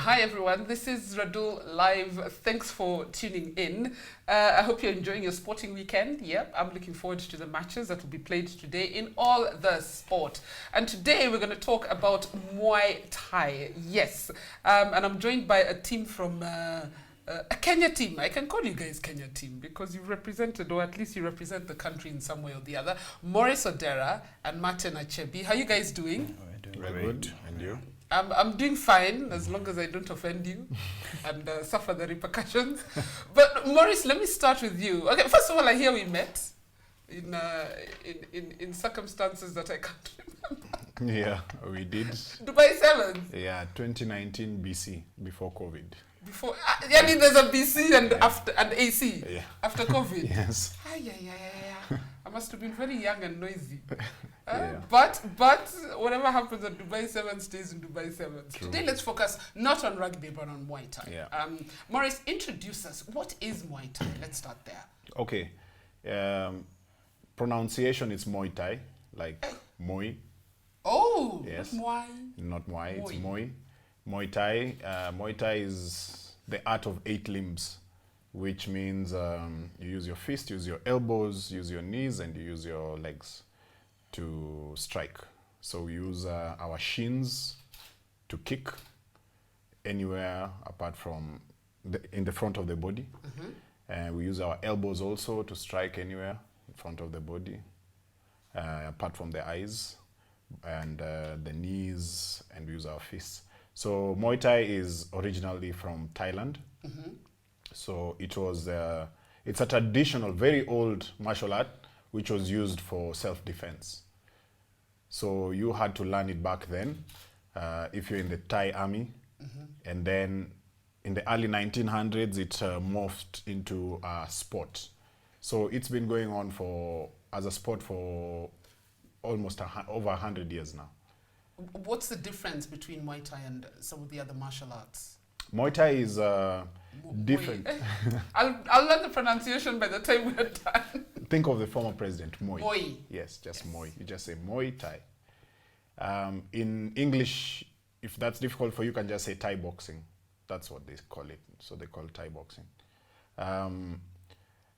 Hi everyone, this is Radull live. Thanks for tuning in. I hope you're enjoying your sporting weekend. Yep, I'm looking forward to the matches that will be played today in all the sport. And today we're going to talk about Muay Thai. Yes, and I'm joined by a team from a Kenya team. I can call you guys Kenya team because you've represented, or at least you represent the country in some way or the other. Maurice, Odera, and Martin Achebi. How are you guys doing? Very good. And you? I'm doing fine as long as I don't offend you and suffer the repercussions. But Maurice, let me start with you. Okay, first of all, I hear we met in circumstances that I can't remember. Yeah, we did. Dubai 7. Yeah, 2019 BC, before COVID. Before, I mean, there's a BC and after and AC. Yeah. After COVID. Yes. Yeah. I must have been very young and noisy. Yeah. But whatever happens at Dubai 7 stays in Dubai 7. True. Today let's focus not on rugby but on Muay Thai. Yeah. Maurice, introduce us. What is Muay Thai? Let's start there. Okay. Pronunciation is Muay Thai, like Muay. Oh, Yes. not Muay. Not Muay, it's Muay. Muay. Muay Thai. Muay Thai is the art of 8 limbs, which means you use your fist, use your elbows, use your knees, and you use your legs to strike. So we use our shins to kick anywhere apart from in the front of the body. And we use our elbows also to strike anywhere in front of the body, apart from the eyes and the knees, and we use our fists. So Muay Thai is originally from Thailand. So it was it's a traditional, very old martial art which was used for self-defense. So you had to learn it back then if you're in the Thai army. And then in the early 1900s, it morphed into a sport. So it's been going on as a sport for almost over 100 years now. What's the difference between Muay Thai and some of the other martial arts? Muay Thai is different. I'll learn the pronunciation by the time we're done. Think of the former president, Muay. Muay. Yes, just Muay. You just say Muay Thai. In English, if that's difficult for you, you can just say Thai boxing. That's what they call it. So they call Thai boxing.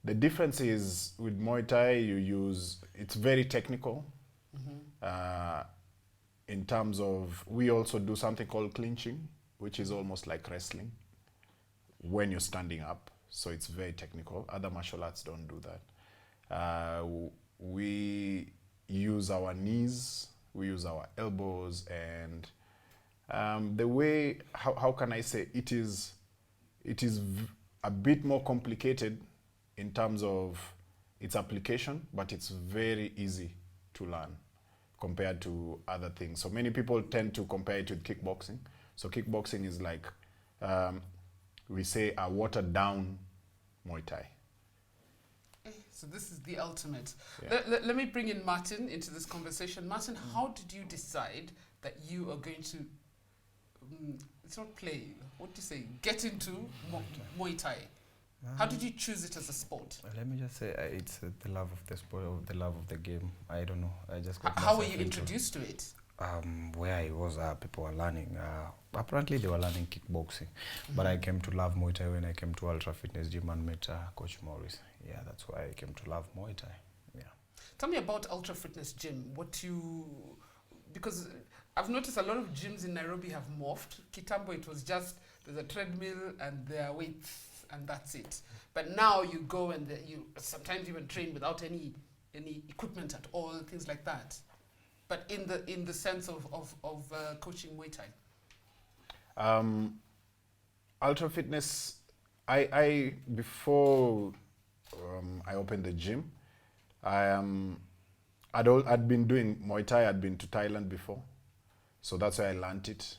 The difference is with Muay Thai, it's very technical. In terms of, we also do something called clinching, which is almost like wrestling when you're standing up. So it's very technical. Other martial arts don't do that. We use our knees, we use our elbows, and the way, how can I say, it is a bit more complicated in terms of its application, but it's very easy to learn compared to other things. So many people tend to compare it with kickboxing. So kickboxing is like, we say, a watered down Muay Thai. So this is the ultimate. Yeah. Let me bring in Martin into this conversation. Martin, how did you decide that you are going to, it's not play, what do you say, get into Muay Thai? How did you choose it as a sport? Let me just say it's the love of the sport, or the love of the game. I don't know. I just got How were myself you into introduced to it? where I was, people were learning. Apparently, they were learning kickboxing, but I came to love Muay Thai when I came to Ultra Fitness Gym and met Coach Maurice. Yeah, that's why I came to love Muay Thai. Yeah. Tell me about Ultra Fitness Gym. Because I've noticed a lot of gyms in Nairobi have morphed. Kitambo, it was just, there's a treadmill and there are weights and that's it. But now you go and you sometimes even train without any equipment at all, things like that. But in the sense of coaching Muay Thai. Ultra Fitness, I before I opened the gym, I'd been doing Muay Thai. I'd been to Thailand before, so that's where I learned it.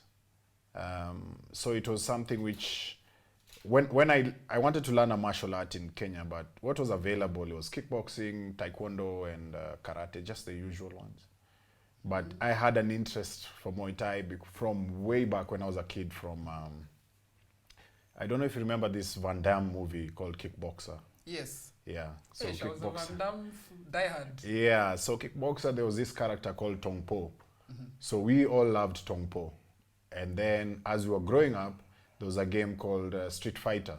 So it was something which, when I wanted to learn a martial art in Kenya, but what was available, it was kickboxing, taekwondo, and karate, just the usual ones. But I had an interest for Muay Thai from way back when I was a kid. From I don't know if you remember this Van Damme movie called Kickboxer. Yes. Yeah. So I was a Kickboxer. Van Damme diehard. Yeah. So Kickboxer, there was this character called Tong Po. So we all loved Tong Po. And then as we were growing up, there was a game called Street Fighter.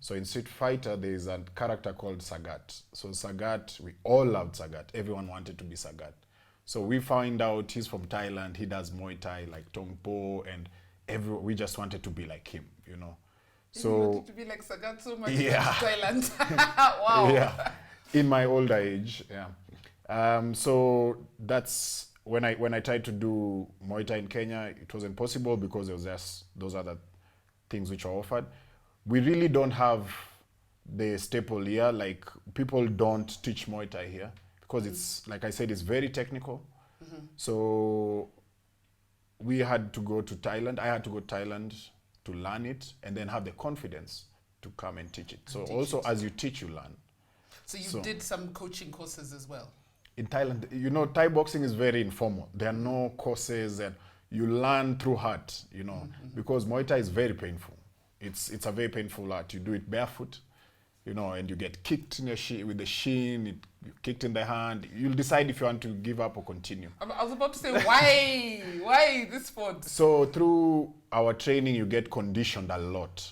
So in Street Fighter, there is a character called Sagat. So Sagat, we all loved Sagat. Everyone wanted to be Sagat. So we found out he's from Thailand. He does Muay Thai like Tong Po, and we just wanted to be like him, you know. So you wanted to be like Sagat so much. Yeah. Thailand. Wow. Yeah. In my older age, yeah. So that's when I tried to do Muay Thai in Kenya. It wasn't possible because there was just those other things which are offered. We really don't have the staple here. Like, people don't teach Muay Thai here because it's, like I said, it's very technical. So we had to go to Thailand. I had to go to Thailand to learn it and then have the confidence to come and teach it. So also, as you teach, you learn. So you did some coaching courses as well? In Thailand, you know, Thai boxing is very informal. There are no courses, and you learn through heart, you know, because Muay Thai is very painful. It's a very painful art. You do it barefoot, you know, and you get kicked in your with the shin, you're kicked in the hand. You'll decide if you want to give up or continue. I was about to say, why? Why this sport? So through our training, you get conditioned a lot.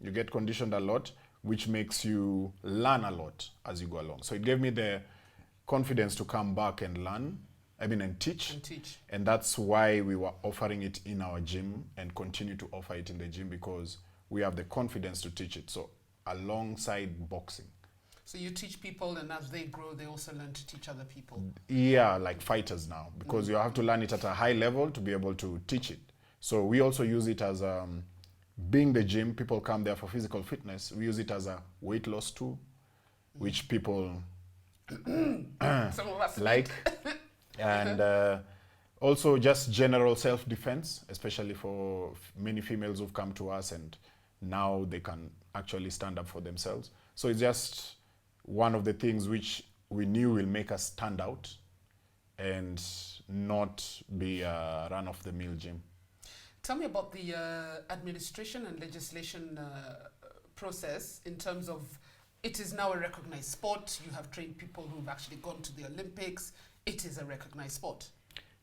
You get conditioned a lot, which makes you learn a lot as you go along. So it gave me the confidence to come back and learn, and teach. And that's why we were offering it in our gym and continue to offer it in the gym, because we have the confidence to teach it. So alongside boxing. So you teach people, and as they grow, they also learn to teach other people. Yeah, like fighters now, because you have to learn it at a high level to be able to teach it. So we also use it as being the gym. People come there for physical fitness. We use it as a weight loss tool, which people Some of us like. And also just general self-defense, especially for many females who've come to us and now they can actually stand up for themselves. So it's just one of the things which we knew will make us stand out and not be a run-of-the-mill gym. Tell me about the administration and legislation process in terms of, it is now a recognized sport. You have trained people who've actually gone to the Olympics. It is a recognized sport.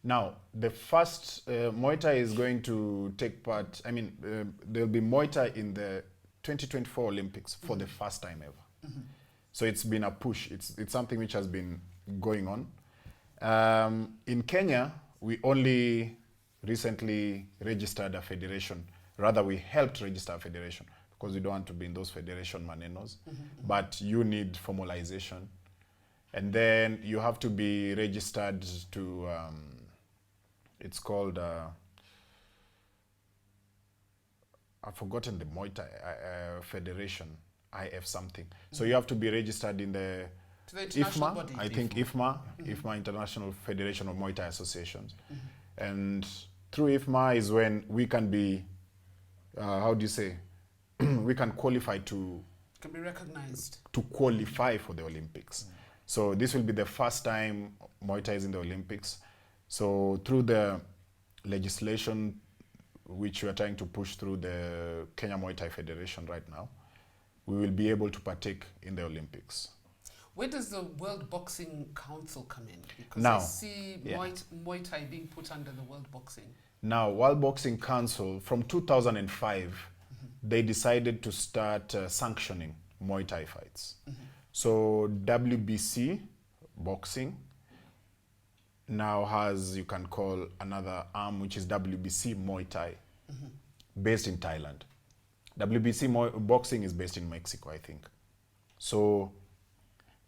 Now, the first Muay Thai is going to take part, there'll be Muay Thai in the 2024 Olympics for the first time ever. So it's been a push. It's something which has been going on. In Kenya, we only recently registered a federation. Rather, we helped register a federation because we don't want to be in those federation manenos. But you need formalization. And then you have to be registered to, it's called, I've forgotten the Muay Thai Federation, IF something. So you have to be registered in the international IFMA, body. I think IFMA International Federation of Muay Thai Associations. And through IFMA is when we can be, how do you say, we can qualify to... Can be recognized. To qualify for the Olympics. So this will be the first time Muay Thai is in the Olympics. So through the legislation which we are trying to push through the Kenya Muay Thai Federation right now, we will be able to partake in the Olympics. Where does the World Boxing Council come in? Because now, I see Muay Thai being put under the World Boxing. Now, World Boxing Council, from 2005, they decided to start sanctioning Muay Thai fights. So WBC Boxing now has, you can call another arm, which is WBC Muay Thai, based in Thailand. WBC Boxing is based in Mexico, I think. So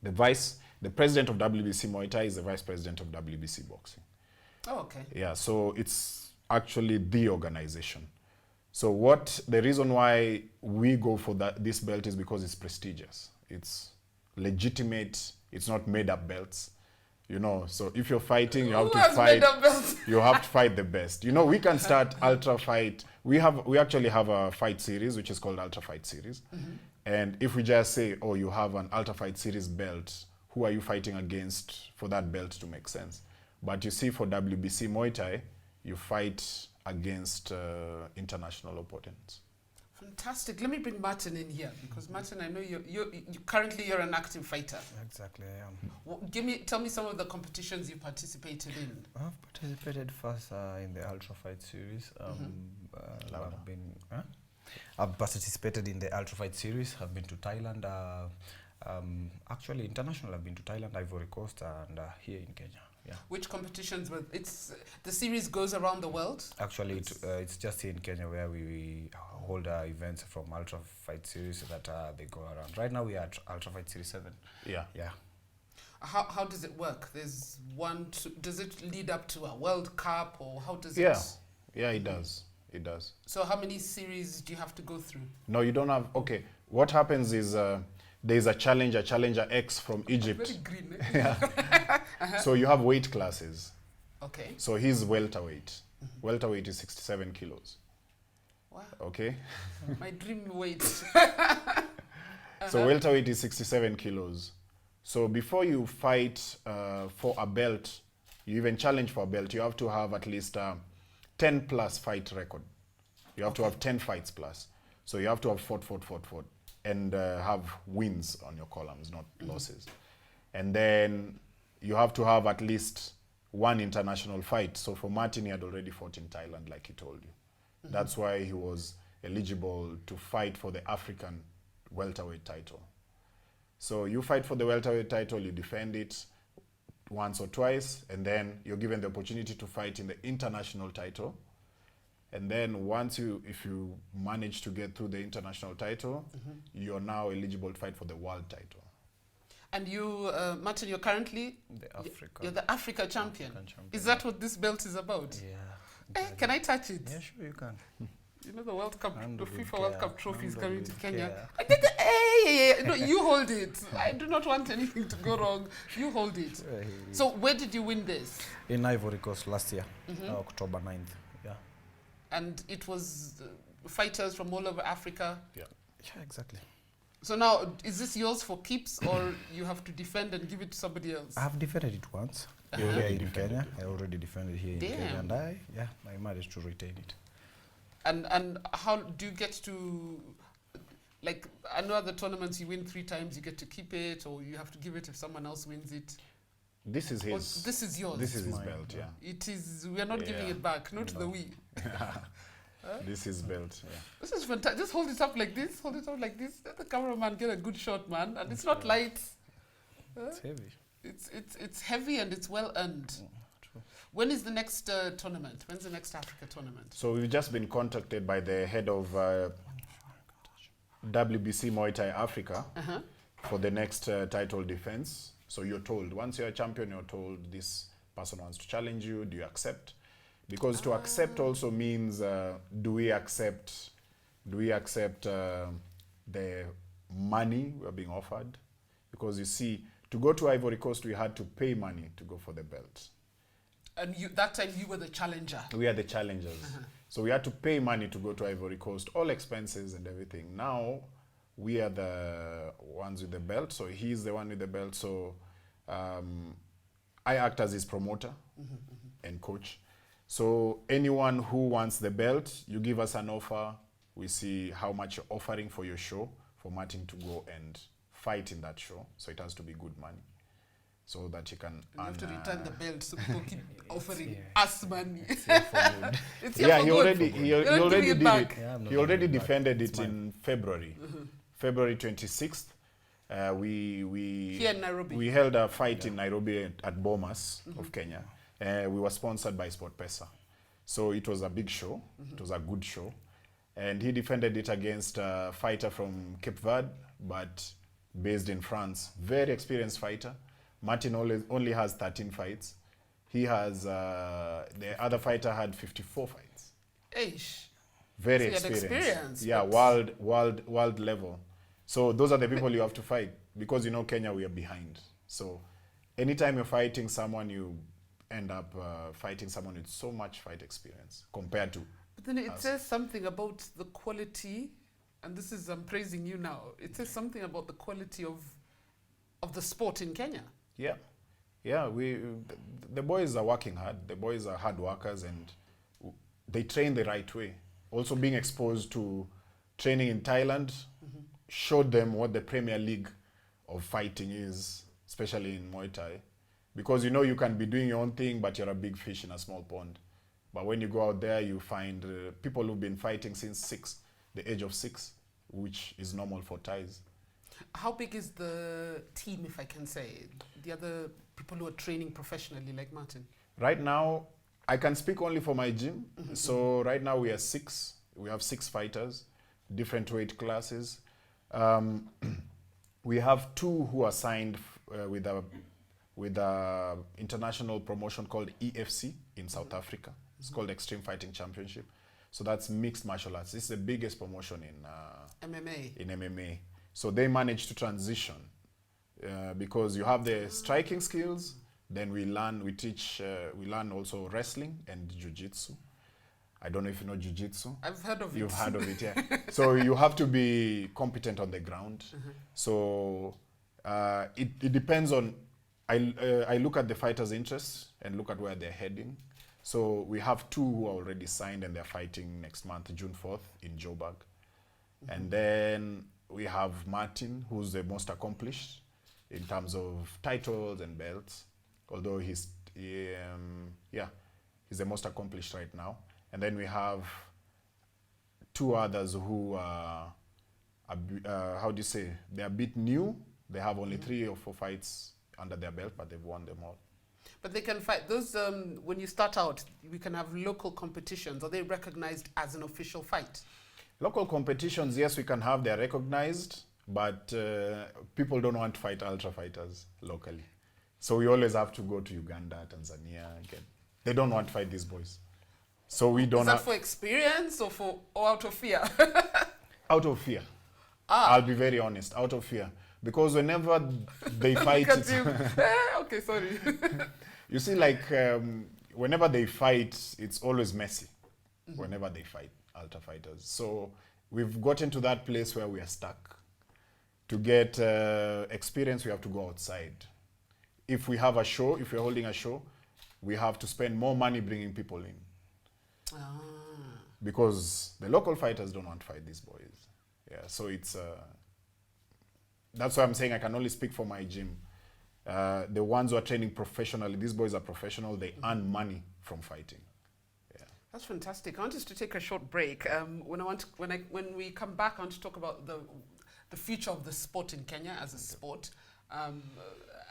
the president of WBC Muay Thai is the vice president of WBC Boxing. Oh, okay. Yeah, so it's actually the organization. So the reason why we go for this belt is because it's prestigious. It's legitimate. It's not made up belts. You know, so if you're fighting, you have to fight. You have to fight the best. You know, we can start Ultra Fight. We actually have a fight series which is called Ultra Fight Series. And if we just say, oh, you have an Ultra Fight Series belt, who are you fighting against for that belt to make sense? But you see, for WBC Muay Thai, you fight against international opponents. Fantastic. Let me bring Martin in here, because Martin, I know you currently you're an active fighter. Exactly, I am. Well, tell me some of the competitions you participated in. I've participated first in the Ultra Fight series. I've been I've participated in the Ultra Fight series. I've been to Thailand. Actually, international. I've been to Thailand, Ivory Coast, and here in Kenya. Yeah. Which competitions were? It's the series goes around the world. Actually, it's just here in Kenya where we hold events from Ultra Fight series that they go around. Right now we are at Ultra Fight Series 7. Yeah. Yeah. How does it work? There's one. Does it lead up to a World Cup, or how does it? Yeah, it does. It does. So how many series do you have to go through? No, you don't have. Okay, what happens is there's a Challenger X from Egypt. Very green. Eh? Yeah. So you have weight classes. Okay. So he's welterweight. Welterweight is 67 kilos. Wow. Okay. My dream weight. So welterweight is 67 kilos. So before you fight for a belt, you even challenge for a belt, you have to have at least 10 plus fight record. You have to have 10 fights plus. So you have to have fought, and have wins on your columns, not losses. And then you have to have at least one international fight. So for Martin, he had already fought in Thailand, like he told you. That's why he was eligible to fight for the African welterweight title. So you fight for the welterweight title, you defend it once or twice, and then you're given the opportunity to fight in the international title. And then if you manage to get through the international title, you're now eligible to fight for the world title. And you, Martin, you're currently you're the Africa champion. Is that what this belt is about? Yeah. Can I touch it? Yeah, sure you can. You know the World Cup, the FIFA care. World Cup trophy is coming to Kenya. care. I think, hey, no, you hold it. I do not want anything to go wrong. You hold it. So where did you win this? In Ivory Coast last year, October 9th. Yeah. And it was fighters from all over Africa. Yeah. Yeah, exactly. So now, is this yours for keeps, or you have to defend and give it to somebody else? I have defended it once. You Here already in defended Kenya. I already defended here in Kenya, and I managed to retain it. And how do you get to, like, I know other tournaments you win 3 times, you get to keep it, or you have to give it if someone else wins it? This is Or his. this is yours. This is his mine, belt, yeah. It is. We are not giving Yeah. it back. Not the we. This is belt, yeah. This is fantastic. Just hold it up like this. Hold it up like this. Let the cameraman get a good shot, man. And it's not light. It's heavy. It's heavy and it's well earned. True. When is the next tournament? When's the next Africa tournament? So we've just been contacted by the head of WBC Muay Thai Africa for the next title defense. So you're told, once you're a champion, you're told this person wants to challenge you. Do you accept? Because to accept also means, do we accept the money we're being offered? Because you see, to go to Ivory Coast, we had to pay money to go for the belt. And that time you were the challenger. We are the challengers. So we had to pay money to go to Ivory Coast, all expenses and everything. Now, we are the ones with the belt. So he's the one with the belt. So I act as his promoter and coach. So anyone who wants the belt, you give us an offer. We see how much you're offering for your show, for Martin to go and fight in that show. So it has to be good money, so that you can You have to return the belt so people keep offering Yeah. us money. It's here for good. It's here Yeah, for he good. already You're not did giving it. back. Yeah, I'm not He already giving it back. defended It's it in February. February 26th. We Here in Nairobi. We held a fight in Nairobi at Bomas of Kenya. We were sponsored by SportPesa. So it was a big show. It was a good show. And he defended it against a fighter from Cape Verde, but based in France. Very experienced fighter. Martin only has 13 fights. He has, the other fighter had 54 fights. Eish. Very So he had experienced. experience, Yeah, but- world level. So those are the people you have to fight, because you know Kenya, we are behind. So anytime you're fighting someone, you end up fighting someone with so much fight experience compared to. But then it us. says something about the quality, and this is, I'm praising you now. It says something about the quality of the sport in Kenya. Yeah, yeah. The boys are working hard. The boys are hard workers, and they train the right way. Also, being exposed to training in Thailand showed them what the Premier League of fighting is, especially in Muay Thai. Because you know you can be doing your own thing, but you're a big fish in a small pond. But when you go out there, you find people who've been fighting since the age of 6, which is normal for Thais. How big is the team, if I can say? The other people who are training professionally, like Martin? Right now, I can speak only for my gym. So right now we are 6. We have 6 fighters, different weight classes. We have 2 who are signed with a international promotion called EFC in South Africa. It's called Extreme Fighting Championship. So that's mixed martial arts. It's the biggest promotion in MMA. So they managed to transition because you have the striking skills. Then we learn also wrestling and jiu-jitsu. I don't know if you know jiu-jitsu. I've heard of it. You've heard of it, yeah. So you have to be competent on the ground. So it depends on, I look at the fighters' interests and look at where they're heading. So we have 2 who are already signed and they're fighting next month, June 4th in Joburg. And then we have Martin, who's the most accomplished in terms of titles and belts, although he's the most accomplished right now. And then we have 2 others who are, they're a bit new. They have only 3 or 4 fights under their belt, but they've won them all. But they can fight. Those, when you start out, we can have local competitions. Are they recognized as an official fight? Local competitions, yes, we can have. They're recognized, but people don't want to fight ultra fighters locally. So we always have to go to Uganda, Tanzania. They don't want to fight these boys. So we don't. Is that for experience or out of fear? Out of fear. I'll be very honest. Out of fear, because whenever they fight, okay, sorry. You see, like whenever they fight, it's always messy. Whenever they fight ultra fighters, so we've gotten to that place where we are stuck. To get experience, we have to go outside. If we have a show, if we're holding a show, we have to spend more money bringing people in. Because the local fighters don't want to fight these boys. Yeah, so it's that's why I'm saying I can only speak for my gym. The ones who are training professionally, these boys are professional. They earn money from fighting. Yeah, that's fantastic. I want us to take a short break. When we come back, I want to talk about the future of the sport in Kenya as a sport.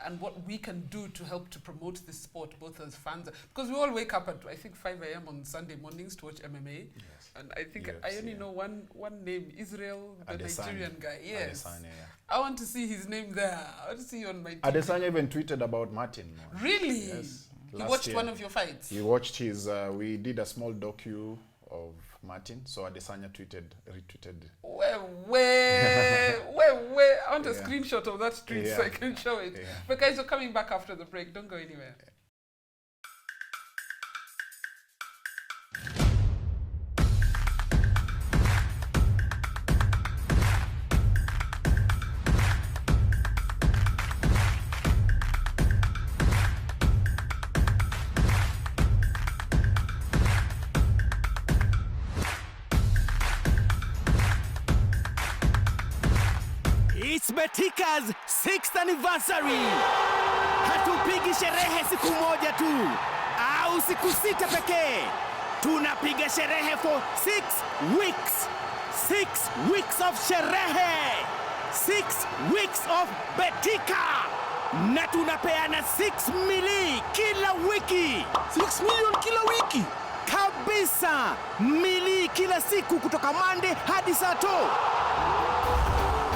And what we can do to help to promote this sport, both as fans, because we all wake up at, I think, 5 a.m. on Sunday mornings to watch MMA. Yes. And I think I only know one name, Israel, the Nigerian guy. Yes. Adesanya, yeah. I want to see his name there. I want to see you on my TV. Adesanya even tweeted about Martin. Really? Yes. He watched one of your fights? He watched his, we did a small docu of Martin, so Adesanya retweeted. I want a screenshot of that tweet so I can show it. Yeah. But guys, we're coming back after the break. Don't go anywhere. It's Betika's 6th anniversary. Hatupigi sherehe siku moja tu au siku 6 pekee. Tunapiga sherehe for 6 weeks. 6 weeks of sherehe. 6 weeks of Betika. Na tunapeana 6 mili kila wiki. 6 million kila wiki. Kabisa. Mili kila siku kutoka Monday hadi Sato.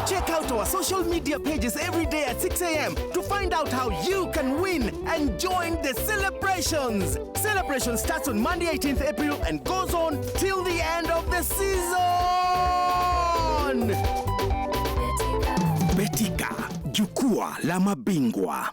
Check out our social media pages every day at 6 a.m. to find out how you can win and join the celebrations. Celebration starts on Monday 18th April and goes on till the end of the season. Betika, jukwaa la mabingwa.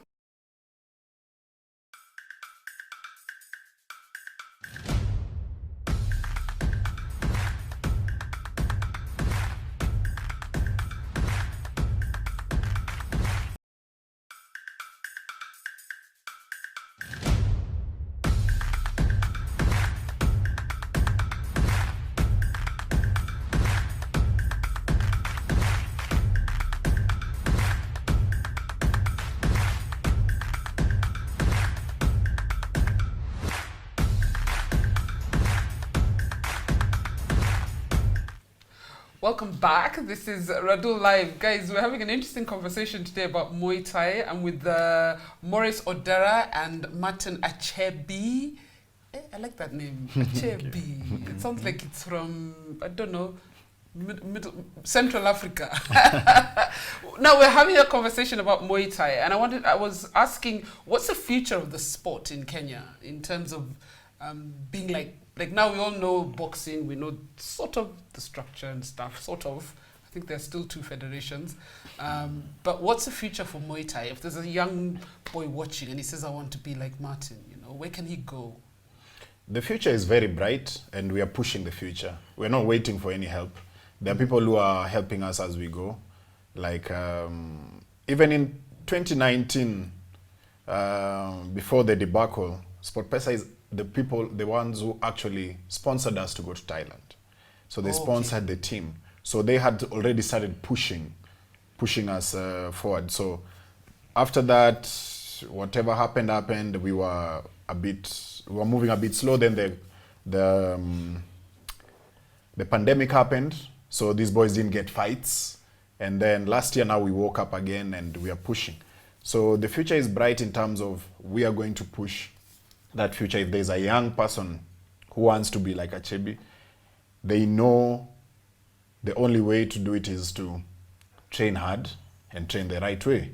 Welcome back. This is Radull Live. Guys, we're having an interesting conversation today about Muay Thai. I'm with Maurice Odera and Martin Achebi. I like that name, Achebi. It sounds like it's from, I don't know, Central Africa. Now we're having a conversation about Muay Thai, and I was asking, what's the future of the sport in Kenya in terms of being like now we all know boxing, we know sort of the structure and stuff, sort of. I think there's still 2 federations. But what's the future for Muay Thai? If there's a young boy watching and he says, I want to be like Martin, where can he go? The future is very bright, and we are pushing the future. We're not waiting for any help. There are people who are helping us as we go. Like, even in 2019, before the debacle, SportPesa is the ones who actually sponsored us to go to Thailand. So they sponsored the team. So they had already started pushing us forward. So after that, whatever happened. We were moving a bit slow. Then the pandemic happened. So these boys didn't get fights. And then last year, now we woke up again and we are pushing. So the future is bright in terms of we are going to push that future. If there's a young person who wants to be like Achebi, they know the only way to do it is to train hard and train the right way.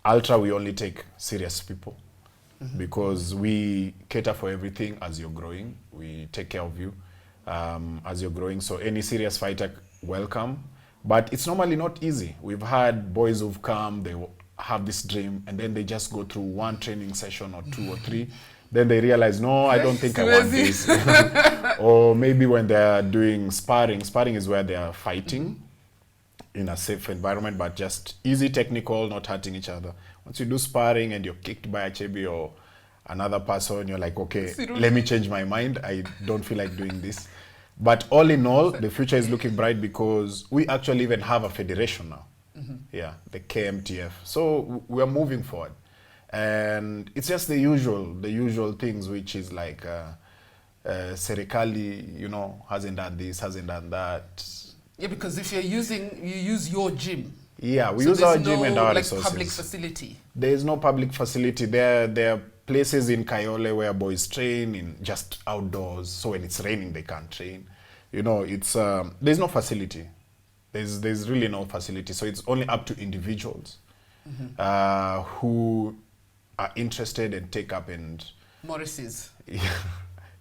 Ultra, we only take serious people because we cater for everything as you're growing. We take care of you as you're growing. So any serious fighter, welcome. But it's normally not easy. We've had boys who've come, they have this dream, and then they just go through 1 training session or 2 or 3. Then they realize, no, I don't think I want this. Or maybe when they're doing sparring is where they are fighting in a safe environment, but just easy technical, not hurting each other. Once you do sparring and you're kicked by Achebi or another person, you're like, okay, let me change my mind. I don't feel like doing this. But all in all, the future is looking bright because we actually even have a federation now. Yeah, the KMTF. So we are moving forward. And it's just the usual things, which is like Serikali, hasn't done this, hasn't done that. Yeah, because if you use your gym. Yeah, we use our gym and our resources. Public facility. There is no public facility. There are places in Kayole where boys train in just outdoors. So when it's raining, they can't train. It's there's no facility. There's really no facility. So it's only up to individuals who are interested and take up and Maurice's.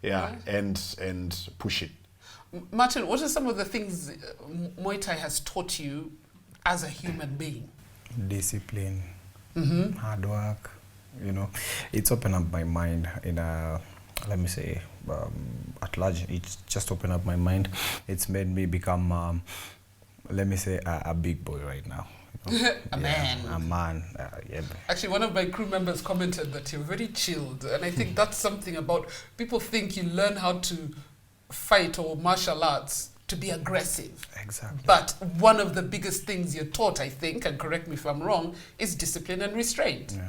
Yeah, and push it. Martin, what are some of the things Muay Thai has taught you as a human being? Discipline, hard work. It's opened up my mind in a, let me say, at large. It's just opened up my mind. It's made me become, let me say, a big boy right now. A man. Yeah. Actually, one of my crew members commented that you're very chilled, and I think that's something about people think you learn how to fight or martial arts to be aggressive. Exactly. But one of the biggest things you're taught, I think, and correct me if I'm wrong, is discipline and restraint. Yeah.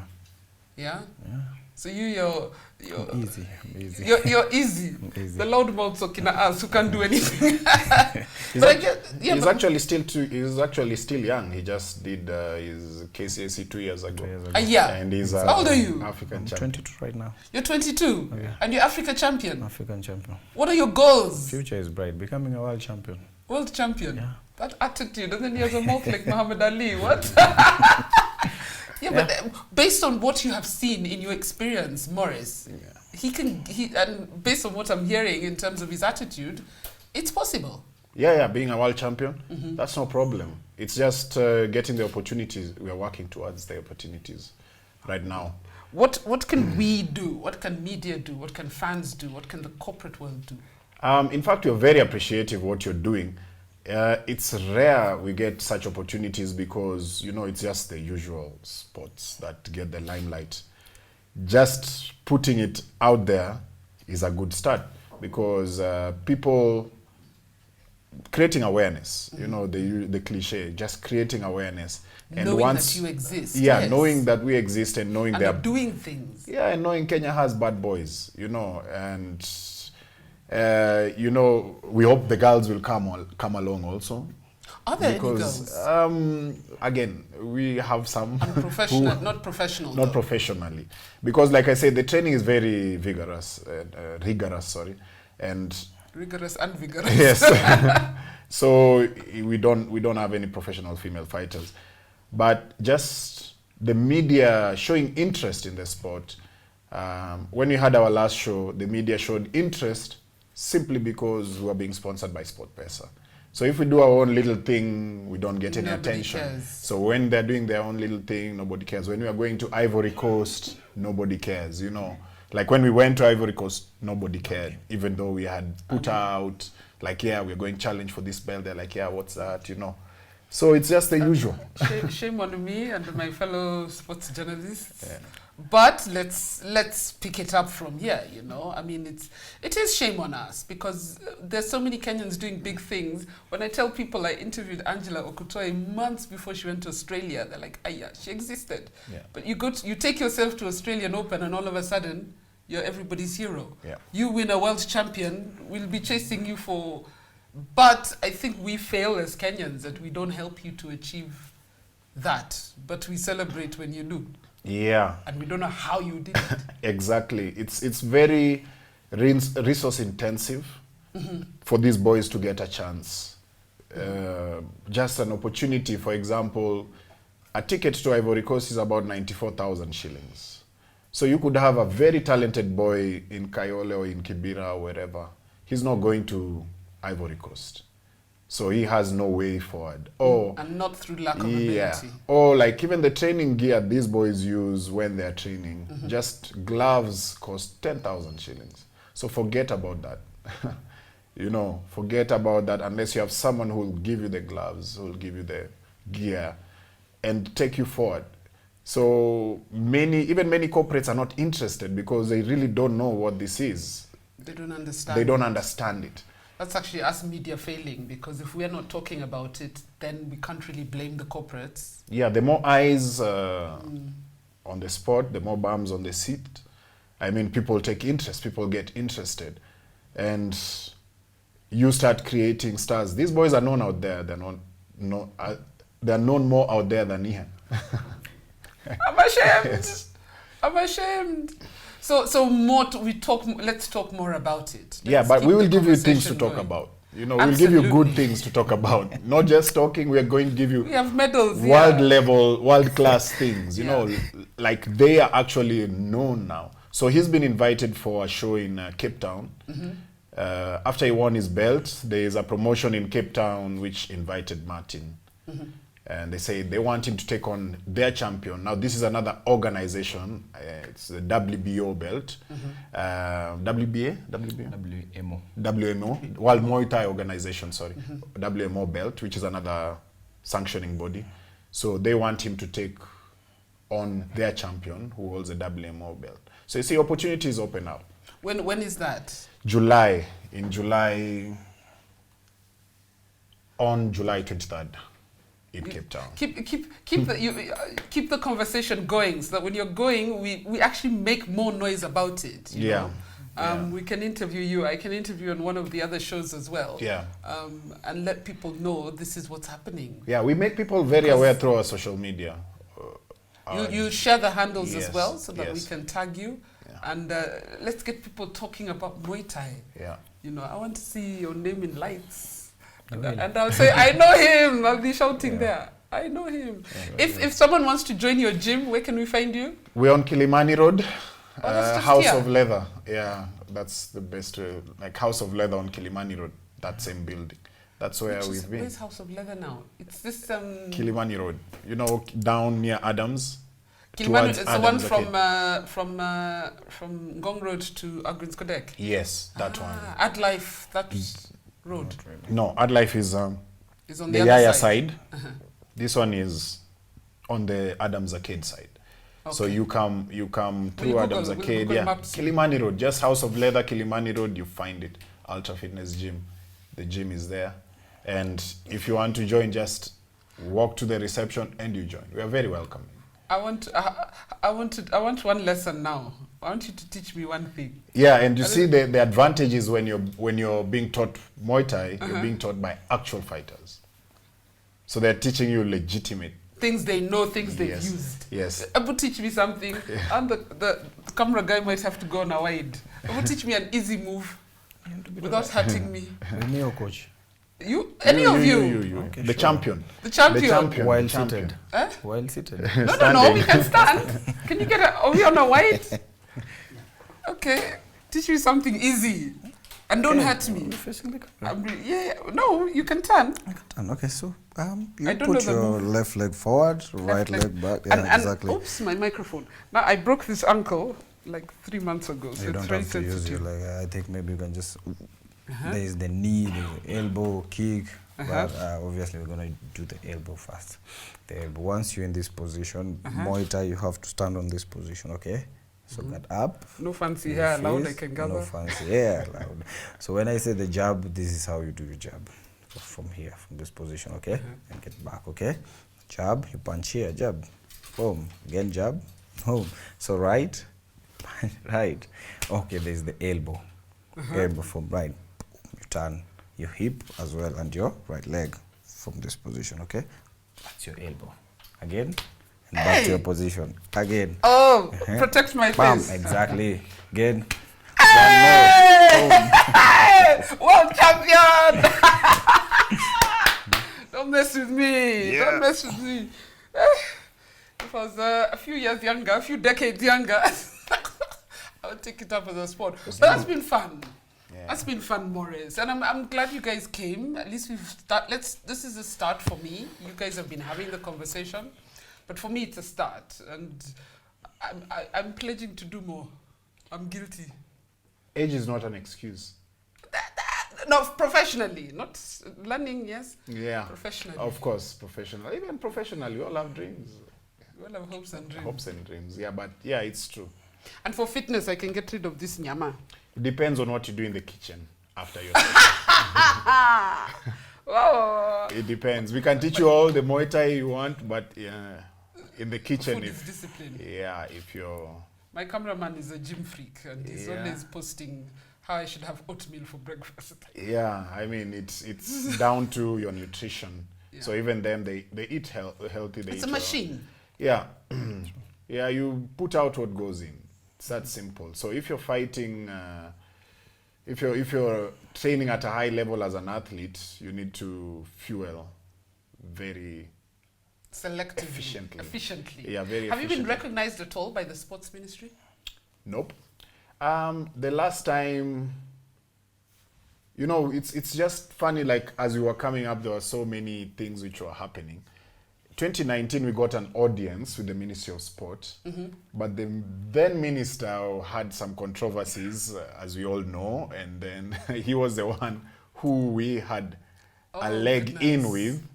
Yeah? Yeah. So you're easy. I'm easy. You're easy. I'm easy. The loudmouths of us who can't do anything. He's actually still young. He just did his KCSE 2 years ago. Yeah. And he's how old are you? African I'm champion. 22 right now. You're 22? Oh, yeah. And you're Africa champion? African champion. What are your goals? Future is bright. Becoming a world champion. World champion? Yeah. That attitude, doesn't he have a mouth like Muhammad Ali? What? Yeah, but based on what you have seen in your experience, Maurice, and based on what I'm hearing in terms of his attitude, it's possible. Yeah, being a world champion, that's no problem. It's just getting the opportunities. We are working towards the opportunities right now. What can we do? What can media do? What can fans do? What can the corporate world do? In fact, we're very appreciative of what you're doing. It's rare we get such opportunities because, it's just the usual sports that get the limelight. Just putting it out there is a good start because people creating awareness, the cliche, just creating awareness. And knowing that you exist. Yeah, yes. Knowing that we exist and knowing they're doing things. Yeah, and knowing Kenya has bad boys, You know, we hope the girls will come along also. Are there Because, any girls? again, we have some Unprofessional, not professional. not though. professionally, because like I said, the training is very rigorous, and Rigorous and vigorous. yes. So we don't have any professional female fighters, but just the media showing interest in the sport. When we had our last show, the media showed interest simply because we were being sponsored by SportPesa. So if we do our own little thing, we don't get any Nobody attention. cares. So when they're doing their own little thing, nobody cares. When we are going to Ivory Coast, nobody cares, you know. Like when we went to Ivory Coast, nobody cared, even though we had put out, like, yeah, we're going challenge for this belt. They're like, yeah, what's that, you know. So it's just the usual. Shame on me and my fellow sports journalists. Yeah. But let's pick it up from here, you know. I mean, it is shame on us because there's so many Kenyans doing big things. When I tell people I interviewed Angela Okutoi months before she went to Australia, they're like, yeah, she existed. Yeah. But you take yourself to Australian Open and all of a sudden, you're everybody's hero. Yeah. You win a world champion, we'll be chasing you for... But I think we fail as Kenyans that we don't help you to achieve that. But we celebrate when you do. Yeah. And we don't know how you did it. Exactly. It's very resource intensive for these boys to get a chance. Just an opportunity, for example, a ticket to Ivory Coast is about 94,000 shillings. So you could have a very talented boy in Kayole or in Kibera or wherever. He's not going to Ivory Coast. So he has no way forward. And not through lack of ability. Or like even the training gear these boys use when they're training, just gloves cost 10,000 shillings. So forget about that. You know, forget about that unless you have someone who will give you the gloves, who will give you the gear and take you forward. So many corporates are not interested because they really don't know what this is. They don't understand. They don't understand it. That's actually us media failing, because if we're not talking about it, then we can't really blame the corporates. Yeah, the more eyes on the sport, the more bums on the seat. I mean, people take interest, people get interested. And you start creating stars. These boys are known out there. They're known more out there than here. I'm ashamed. Yes. I'm ashamed. So let's talk more about it. Yeah, but we will give you things to talk about. You know, we'll give you good things to talk about. Not just talking, we are going to give you we have medals, world class things, you know, like they are actually known now. So he's been invited for a show in Cape Town. After he won his belt, there is a promotion in Cape Town which invited Martin. And they say they want him to take on their champion. Now, this is another organization. It's the WBO belt. WMO, World Muay Thai Organization, sorry. WMO belt, which is another sanctioning body. So they want him to take on their champion who holds a WMO belt. So you see, opportunities open up. When is that? July. On July 23rd. In Cape Town. Keep the conversation going, so that when you're going, we actually make more noise about it. You know? We can interview you. I can interview you on one of the other shows as well. Yeah. And let people know this is what's happening. Yeah, we make people very aware through our social media. You share the handles as well, so that we can tag you. And let's get people talking about Muay Thai. Yeah. You know, I want to see your name in lights. And I'll say, I know him. I'll be shouting there. I know him. If someone wants to join your gym, where can we find you? We're on Kilimani Road, House here. of Leather. Yeah, that's the best way. Like House of Leather on Kilimani Road, that same building. That's where we've been. Where's House of Leather now? It's this... Kilimani Road. You know, down near Adams. Kilimani, it's the one from Ngong Road to Agrinskodek. Yes, that one. Adlife, that road. No, Adlife is on the Yaya side. This one is on the Adams Arcade side. Okay. So you come through Adams Arcade. Kilimani Road, just House of Leather, Kilimani Road, you find it. Ultra Fitness Gym. The gym is there. And if you want to join, just walk to the reception and you join. We are very welcoming. I want one lesson now. I want you to teach me one thing. Yeah, and you see the advantage is when you're being taught Muay Thai, you're being taught by actual fighters. So they're teaching you legitimate Things they know, things they've Yes. used. Yes. Abu, teach me something. And the camera guy might have to go on a wide. Abu, teach me an easy move without hurting me. With me or coach? You? Any of you? Okay, the sure. champion. The champion. The champion. While the champion. seated. Huh? While seated. No, we can stand. Can you get are we on a wide? Okay. Teach me something easy. And don't hurt me. You're facing the camera. No, you can turn. I can turn. Okay, so you I don't put know the your move. left leg forward, right leg back. Yeah, and exactly. Oops, my microphone. Now, I broke this ankle like 3 months ago, so You it's don't very have to use sensitive. your leg. I think maybe you can just. There's the knee, the elbow, kick. But obviously, we're going to do the elbow first. The elbow. Once you're in this position, Muay Thai, you have to stand on this position, okay? So get up. No fancy your hair allowed, I face, can gather. No fancy hair allowed. So when I say the jab, this is how you do your jab. So from here, from this position, okay? And get back, okay? Jab, you punch here, jab. Boom. Again, jab. Boom. So right, right. Okay, there's the elbow. Elbow from right. You turn your hip as well and your right leg from this position, okay? That's your elbow. Again, and back to your position. Again. Oh, protect my Bam, face. exactly. Again. Hey! World champion! Don't mess with me. Don't mess with me. If I was a few years younger, a few decades younger, I would take it up as a sport. But that's been fun. Yeah. That's been fun, Maurice. And I'm glad you guys came. At least this is a start for me. You guys have been having the conversation. But for me, it's a start. And I'm pledging to do more. I'm guilty. Age is not an excuse. No, professionally, not learning, yes. Yeah. Professionally. Of course, professional. Even professionally, we all have dreams. We all have hopes and dreams. Hopes and dreams. Yeah, but yeah, it's true. And for fitness, I can get rid of this nyama. It depends on what you do in the kitchen after your Wow. It depends. We can teach you all the Muay Thai you want, but in the kitchen, Food is if discipline. yeah, if you're My cameraman is a gym freak and he's Yeah. always posting how I should have oatmeal for breakfast. yeah, I mean it's down to your nutrition. Yeah. So even them, they eat healthy. They It's eat a machine. Yeah, yeah. You put out what goes in. It's that simple. So if you're fighting, if you're training at a high level as an athlete, you need to fuel very Selectively. efficiently. Yeah, very Have you been efficiently. recognized at all by the sports ministry? Nope. The last time, you know, it's just funny. Like as we were coming up, there were so many things which were happening. 2019, we got an audience with the Ministry of Sport, but the then minister had some controversies, as we all know, and then he was the one who we had a leg in goodness. with,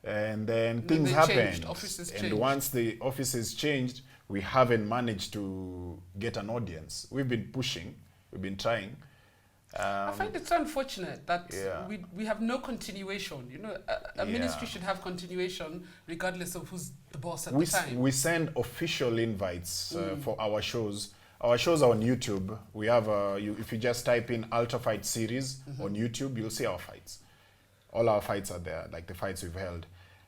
and then then things they happened. changed, offices and changed. once the offices changed, we haven't managed to get an audience. We've been pushing, we've been trying. I find it so unfortunate that Yeah. we have no continuation. You know, a ministry Yeah. should have continuation regardless of who's the boss at We, the time. we send official invites for our shows. Our shows are on YouTube. We have if you just type in Ultra Fight Series on YouTube, you'll see our fights. All our fights are there, like the fights we've held.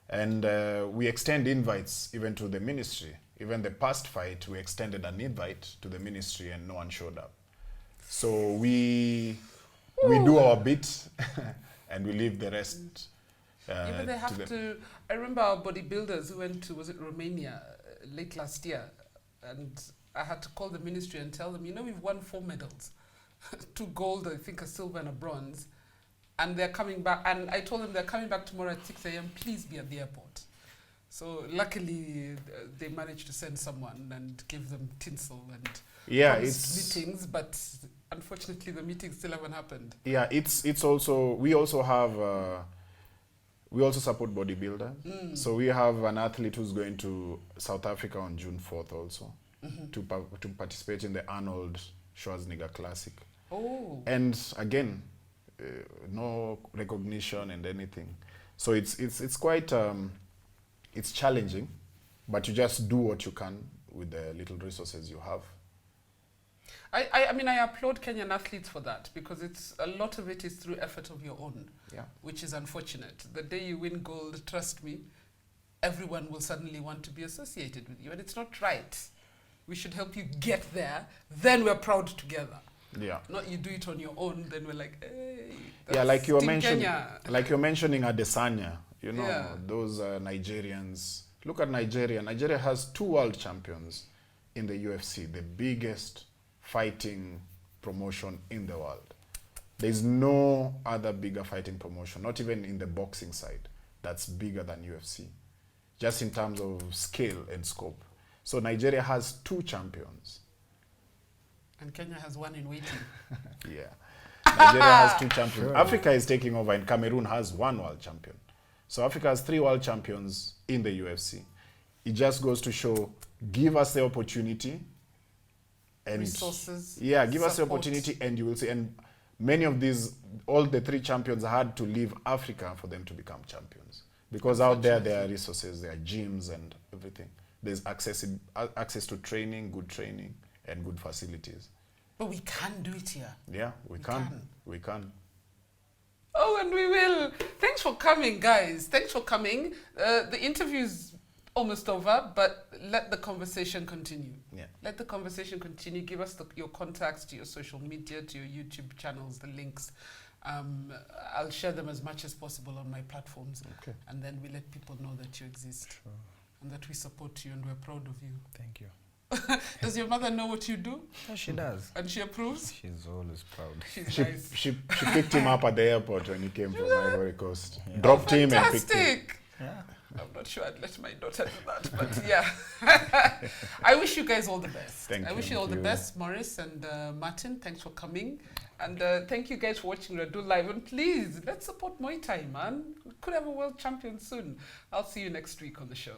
And we extend invites even to the ministry. Even the past fight, we extended an invite to the ministry and no one showed up. So we do our bit and we leave the rest Even they to have them. to. I remember our bodybuilders who went to, was it Romania, late last year, and I had to call the ministry and tell them, you know, we've won 4 medals, 2 gold, I think a silver and a bronze, and they're coming back. And I told them they're coming back tomorrow at 6 a.m. Please be at the airport. So luckily, they managed to send someone and give them tinsel and Yeah, promised meetings, but unfortunately, the meetings still haven't happened. Yeah, it's also we also support bodybuilders. So we have an athlete who's going to South Africa on June 4th also to participate in the Arnold Schwarzenegger Classic. Oh, And again, no recognition and anything. So it's quite it's challenging, but you just do what you can with the little resources you have. I mean, I applaud Kenyan athletes for that because it's a lot of it is through effort of your own, Yeah. which is unfortunate. The day you win gold, trust me, everyone will suddenly want to be associated with you, and it's not right. We should help you get there, then we're proud together. Yeah. Not you do it on your own, then we're like, hey. Yeah, like you were Team mentioning, Kenya. like you're mentioning Adesanya, you know, Yeah. those Nigerians. Look at Nigeria. Nigeria has 2 world champions in the UFC, the biggest fighting promotion in the world. There's no other bigger fighting promotion, not even in the boxing side, that's bigger than UFC, just in terms of scale and scope. So Nigeria has 2 champions. And Kenya has one in waiting. Yeah. Nigeria has 2 champions. Africa is taking over, and Cameroon has 1 world champion. So Africa has 3 world champions in the UFC. It just goes to show, give us the opportunity and Resources, yeah, give us the support. opportunity, and you will see. And many of these, all the 3 champions had to leave Africa for them to become champions, because out there are resources, there are gyms and everything. There's access to training, and good facilities. But we can do it here. Yeah, we can. We can. Oh, and we will. Thanks for coming, guys. Thanks for coming. The interview's almost over, but let the conversation continue. Yeah. Let the conversation continue. Give us your contacts to your social media, to your YouTube channels, the links. I'll share them as much as possible on my platforms. Okay. And then we let people know that you exist. Sure. And that we support you and we're proud of you. Thank you. Does your mother know what you do? Yeah, she does. And she approves? She's always proud. She's She, nice. she picked him up at the airport when he came from Ivory Coast. Dropped him and picked him. Fantastic! Yeah. I'm not sure I'd let my daughter do that, but yeah. I wish you guys all the best. Thank I you. wish you all Thank the you. best, Maurice and Martin. Thanks for coming. And thank you guys for watching Radull Live. And please, let's support Muay Thai, man. We could have a world champion soon. I'll see you next week on the show.